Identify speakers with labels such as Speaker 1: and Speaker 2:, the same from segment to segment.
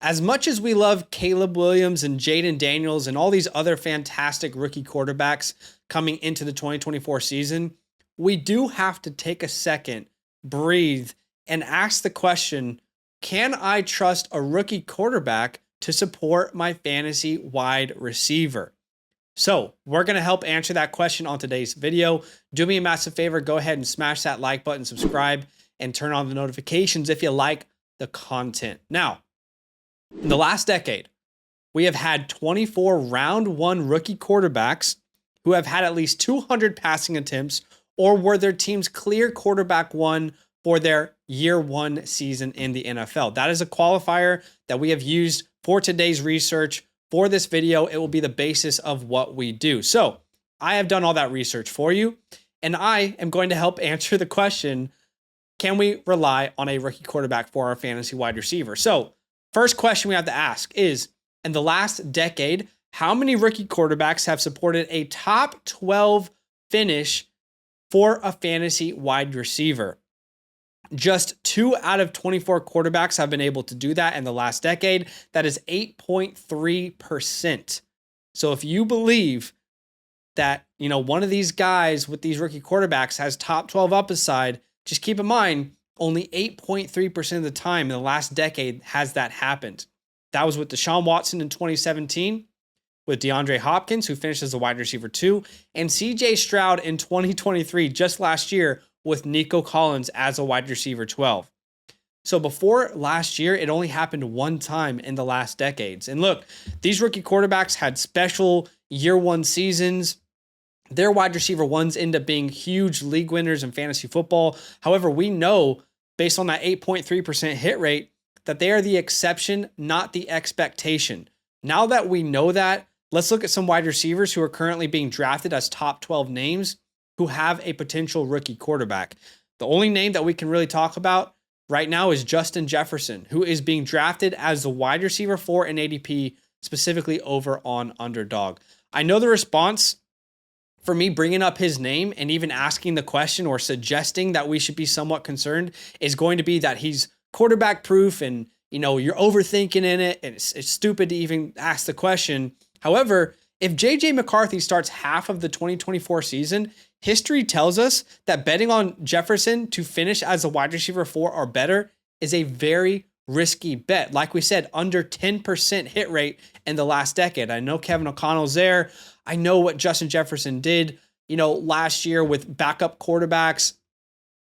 Speaker 1: As much as we love Caleb Williams and Jaden Daniels and all these other fantastic rookie quarterbacks coming into the 2024 season, we do have to take a second, breathe, and ask the question, can I trust a rookie quarterback to support my fantasy wide receiver? So we're going to help answer that question on today's video. Do me a massive favor, go ahead and smash that like button, subscribe, and turn on the notifications if you like the content. Now, in the last decade, we have had 24 round one rookie quarterbacks who have had at least 200 passing attempts or were their team's clear quarterback one for their year one season in the NFL. That is a qualifier that we have used for today's research. For this video, it will be the basis of what we do. So I have done all that research for you, and I am going to help answer the question, can we rely on a rookie quarterback for our fantasy wide receiver? So first question we have to ask is, in the last decade, how many rookie quarterbacks have supported a top 12 finish for a fantasy wide receiver? Just 2 out of 24 quarterbacks have been able to do that in the last decade. That is 8.3%. So if you believe that, one of these guys with these rookie quarterbacks has top 12 upside, just keep in mind, only 8.3% of the time in the last decade has that happened. That was with Deshaun Watson in 2017, with DeAndre Hopkins, who finished as a wide receiver 2, and CJ Stroud in 2023, just last year, with Nico Collins as a wide receiver 12. So before last year, it only happened one time in the last decades. And look, these rookie quarterbacks had special year one seasons. Their wide receiver ones end up being huge league winners in fantasy football. However, we know based on that 8.3% hit rate that they are the exception, not the expectation. Now that we know that, let's look at some wide receivers who are currently being drafted as top 12 names who have a potential rookie quarterback. The only name that we can really talk about right now is Justin Jefferson, who is being drafted as the wide receiver 4 in ADP, specifically over on Underdog. I know the response for me bringing up his name and even asking the question or suggesting that we should be somewhat concerned is going to be that he's quarterback proof and, you're overthinking in it. And it's stupid to even ask the question. However, if JJ McCarthy starts half of the 2024 season, history tells us that betting on Jefferson to finish as a wide receiver 4 or better is a very risky bet. Like we said, under 10% hit rate in the last decade. I know Kevin O'Connell's there. I know what Justin Jefferson did, last year with backup quarterbacks.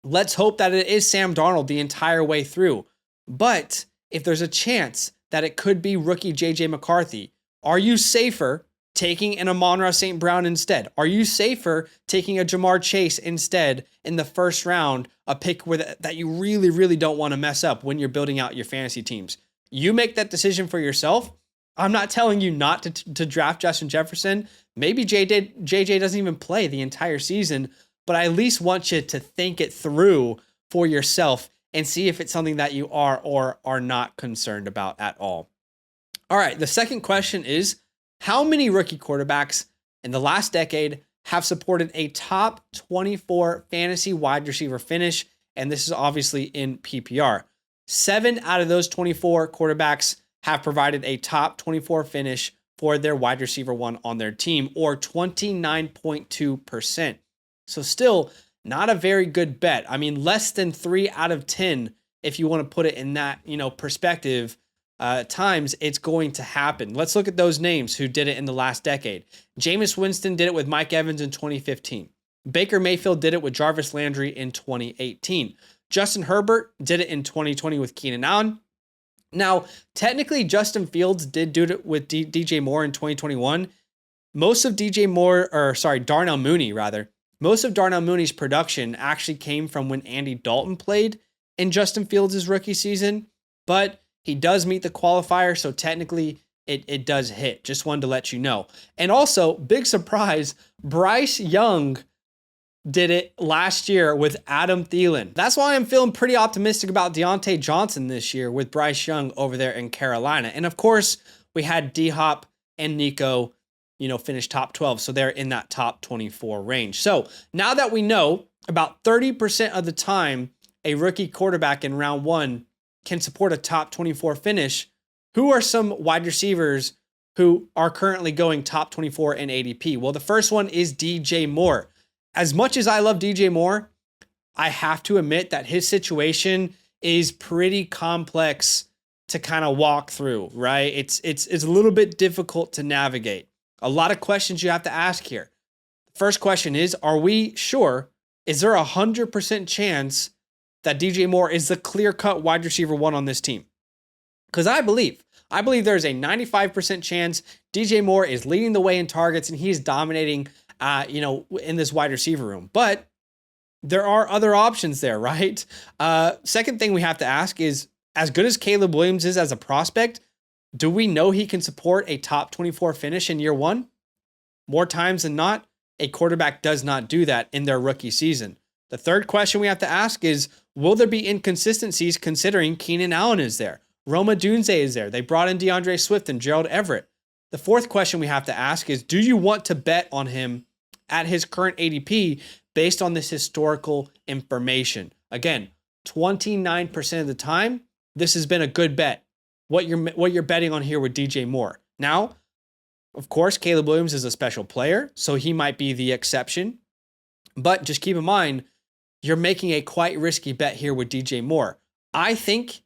Speaker 1: Let's hope that it is Sam Darnold the entire way through. But if there's a chance that it could be rookie JJ McCarthy, are you safer taking an Amon-Ra St. Brown instead? Are you safer taking a Jamar Chase instead in the first round, a pick that you really, really don't want to mess up when you're building out your fantasy teams? You make that decision for yourself. I'm not telling you not to draft Justin Jefferson. Maybe JJ doesn't even play the entire season, but I at least want you to think it through for yourself and see if it's something that you are or are not concerned about at all. All right, the second question is, how many rookie quarterbacks in the last decade have supported a top 24 fantasy wide receiver finish? And this is obviously in PPR. 7 out of those 24 quarterbacks have provided a top 24 finish for their wide receiver 1 on their team, or 29.2%. So still not a very good bet. I mean, less than 3 out of 10, if you want to put it in that, perspective, times it's going to happen. Let's look at those names who did it in the last decade. Jameis Winston did it with Mike Evans in 2015. Baker Mayfield did it with Jarvis Landry in 2018. Justin Herbert did it in 2020 with Keenan Allen. Now, technically, Justin Fields did do it with DJ Moore in 2021. Most of Darnell Mooney, most of Darnell Mooney's production actually came from when Andy Dalton played in Justin Fields' rookie season, but he does meet the qualifier, so technically it does hit. Just wanted to let you know. And also, big surprise, Bryce Young did it last year with Adam Thielen. That's why I'm feeling pretty optimistic about Deontay Johnson this year with Bryce Young over there in Carolina. And of course, we had D-Hop and Nico, finish top 12, so they're in that top 24 range. So now that we know about 30% of the time a rookie quarterback in round 1 can support a top 24 finish, Who are some wide receivers who are currently going top 24 in ADP? Well, the first one is DJ Moore. As much as I love DJ Moore, I have to admit that his situation is pretty complex to kind of walk through, right? It's a little bit difficult to navigate. A lot of questions you have to ask here. First question is, are we sure? Is there 100% chance that DJ Moore is the clear-cut wide receiver one on this team? Because I believe there's a 95% chance DJ Moore is leading the way in targets and he's dominating, in this wide receiver room. But there are other options there, right? Second thing we have to ask is, as good as Caleb Williams is as a prospect, do we know he can support a top 24 finish in year one? More times than not, a quarterback does not do that in their rookie season. The third question we have to ask is, will there be inconsistencies considering Keenan Allen is there? Rome Odunze is there. They brought in DeAndre Swift and Gerald Everett. The fourth question we have to ask is, do you want to bet on him at his current ADP based on this historical information? Again, 29% of the time, this has been a good bet. What you're betting on here with DJ Moore. Now, of course, Caleb Williams is a special player, so he might be the exception. But just keep in mind, you're making a quite risky bet here with DJ Moore. I think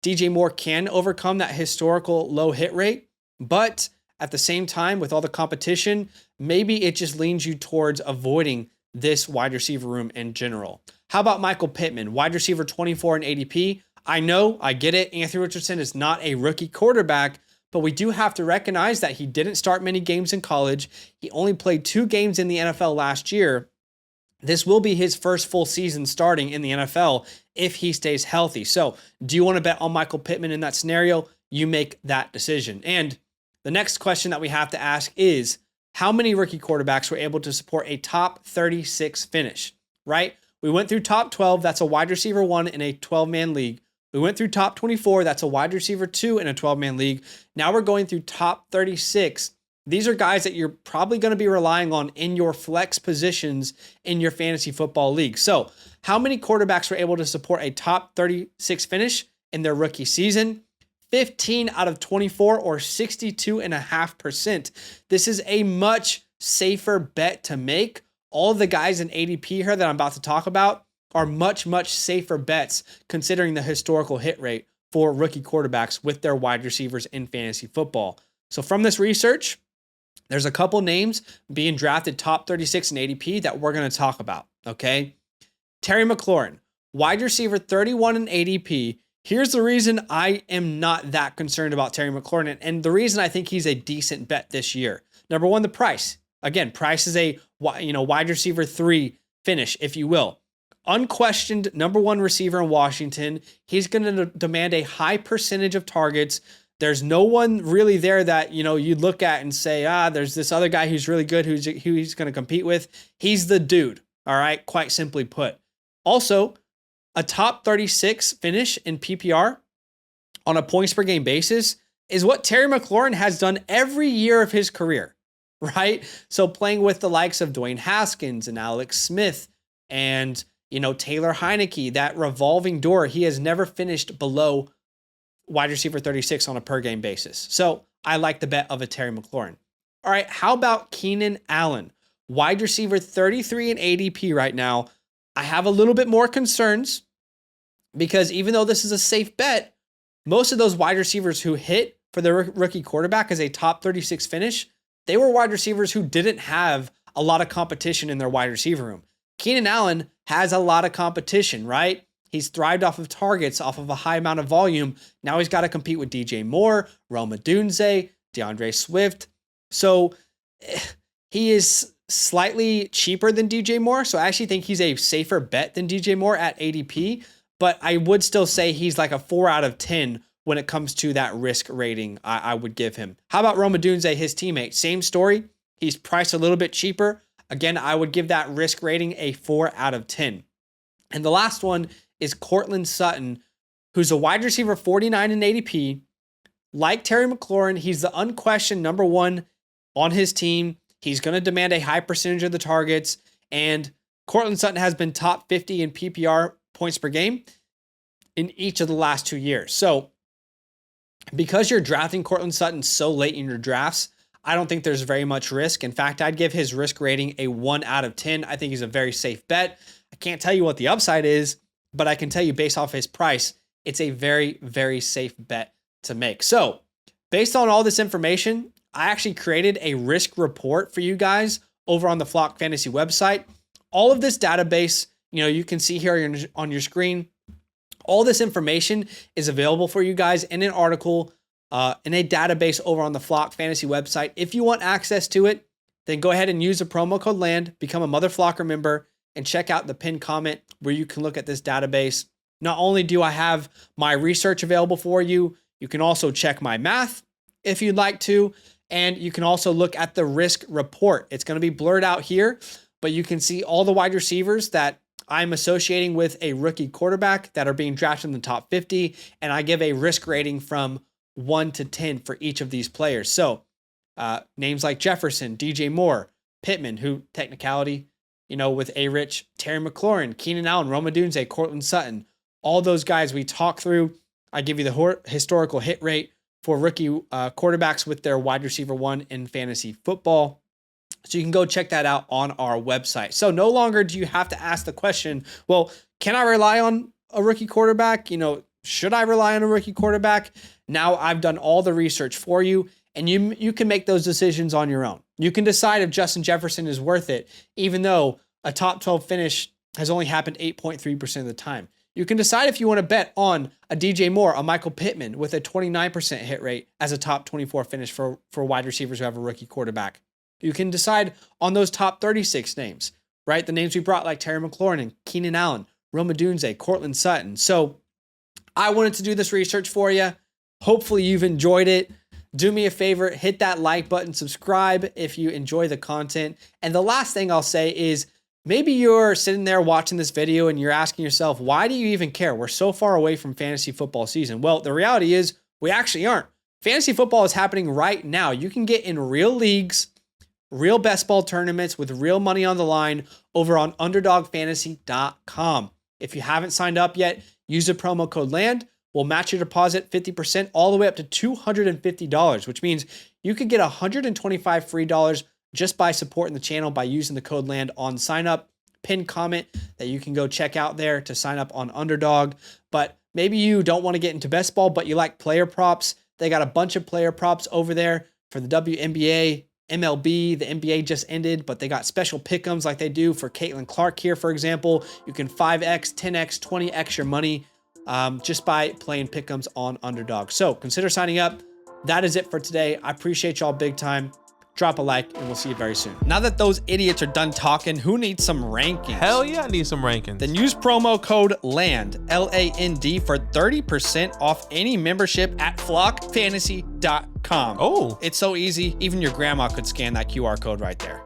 Speaker 1: DJ Moore can overcome that historical low hit rate, but at the same time, with all the competition, maybe it just leans you towards avoiding this wide receiver room in general. How about Michael Pittman, wide receiver 24 in ADP? I know, I get it. Anthony Richardson is not a rookie quarterback, but we do have to recognize that he didn't start many games in college. He only played 2 games in the NFL last year. This will be his first full season starting in the NFL if he stays healthy. So, do you want to bet on Michael Pittman in that scenario? You make that decision. And the next question that we have to ask is, how many rookie quarterbacks were able to support a top 36 finish, right? We went through top 12. That's a wide receiver 1 in a 12-man league. We went through top 24. That's a wide receiver 2 in a 12-man league. Now we're going through top 36. These are guys that you're probably going to be relying on in your flex positions in your fantasy football league. So, how many quarterbacks were able to support a top 36 finish in their rookie season? 15 out of 24, or 62.5%. This is a much safer bet to make. All of the guys in ADP here that I'm about to talk about are much, much safer bets considering the historical hit rate for rookie quarterbacks with their wide receivers in fantasy football. So from this research, there's a couple names being drafted top 36 in ADP that we're going to talk about, okay? Terry McLaurin, wide receiver 31 in ADP. Here's the reason I am not that concerned about Terry McLaurin, and the reason I think he's a decent bet this year. Number one, the price. Again, price is a wide receiver 3 finish, if you will. Unquestioned number 1 receiver in Washington. He's going to demand a high percentage of targets. There's no one really there that, you'd look at and say, there's this other guy who's really good, who he's going to compete with. He's the dude, all right, quite simply put. Also, a top 36 finish in PPR on a points per game basis is what Terry McLaurin has done every year of his career, right? So playing with the likes of Dwayne Haskins and Alex Smith and, Taylor Heineke, that revolving door, he has never finished below wide receiver 36 on a per game basis. So I like the bet of a Terry McLaurin. All right, how about Keenan Allen? Wide receiver 33 in ADP right now. I have a little bit more concerns because even though this is a safe bet, most of those wide receivers who hit for the rookie quarterback as a top 36 finish, they were wide receivers who didn't have a lot of competition in their wide receiver room. Keenan Allen has a lot of competition, right? He's thrived off of targets, off of a high amount of volume. Now he's got to compete with DJ Moore, Rome Odunze, DeAndre Swift. So he is slightly cheaper than DJ Moore. So I actually think he's a safer bet than DJ Moore at ADP. But I would still say he's like a 4 out of 10 when it comes to that risk rating I would give him. How about Rome Odunze, his teammate? Same story. He's priced a little bit cheaper. Again, I would give that risk rating a 4 out of 10. And the last one is Courtland Sutton, who's a wide receiver 49 in ADP. Like Terry McLaurin, he's the unquestioned number 1 on his team. He's going to demand a high percentage of the targets. And Courtland Sutton has been top 50 in PPR points per game in each of the last 2 years. So Because you're drafting Cortland Sutton so late in your drafts, I don't think there's very much risk. In fact, I'd give his risk rating a 1 out of 10. I think he's a very safe bet. I can't tell you what the upside is, but I can tell you based off his price, it's a very, very safe bet to make. So based on all this information, I actually created a risk report for you guys over on the Flock Fantasy website. All of this database, you can see here on your screen, all this information is available for you guys in an article, in a database over on the Flock Fantasy website. If you want access to it, then go ahead and use the promo code LAND, become a Mother Flocker member, and check out the pinned comment where you can look at this database. Not only do I have my research available for you, you can also check my math if you'd like to, and you can also look at the risk report. It's going to be blurred out here, but you can see all the wide receivers that I'm associating with a rookie quarterback that are being drafted in the top 50, and I give a risk rating from 1 to 10 for each of these players. So names like Jefferson, DJ Moore, Pitman, who technicality, with A-Rich, Terry McLaurin, Keenan Allen, Rome Odunze, Cortland Sutton, all those guys we talk through. I give you the historical hit rate for rookie quarterbacks with their wide receiver 1 in fantasy football. So you can go check that out on our website. So no longer do you have to ask the question, well, can I rely on a rookie quarterback? Should I rely on a rookie quarterback? Now I've done all the research for you, and you can make those decisions on your own. You can decide if Justin Jefferson is worth it, even though a top 12 finish has only happened 8.3% of the time. You can decide if you want to bet on a DJ Moore, a Michael Pittman with a 29% hit rate as a top 24 finish for wide receivers who have a rookie quarterback. You can decide on those top 36 names, right? The names we brought like Terry McLaurin and Keenan Allen, Rome Odunze, Cortland Sutton. So I wanted to do this research for you. Hopefully you've enjoyed it. Do me a favor, hit that like button, subscribe if you enjoy the content. And the last thing I'll say is maybe you're sitting there watching this video and you're asking yourself, why do you even care? We're so far away from fantasy football season. Well, the reality is we actually aren't. Fantasy football is happening right now. You can get in real leagues, real best ball tournaments with real money on the line over on UnderdogFantasy.com. If you haven't signed up yet, use the promo code LAND. We'll match your deposit 50% all the way up to $250, which means you could get $125 free dollars just by supporting the channel by using the code LAND on sign up. Pinned comment that you can go check out there to sign up on Underdog. But maybe you don't want to get into best ball, but you like player props. They got a bunch of player props over there for the WNBA, MLB. The NBA just ended, but they got special pick'ems like they do for Caitlin Clark here, for example. You can 5x, 10x, 20x your money just by playing pick'ems on Underdog. So consider signing up. That is it for today. I appreciate y'all big time. Drop a like and we'll see you very soon. Now that those idiots are done talking, who needs some rankings?
Speaker 2: Hell yeah, I need some rankings.
Speaker 1: Then use promo code LAND, L-A-N-D, for 30% off any membership at flockfantasy.com.
Speaker 2: Oh,
Speaker 1: It's so easy, even your grandma could scan that QR code right there.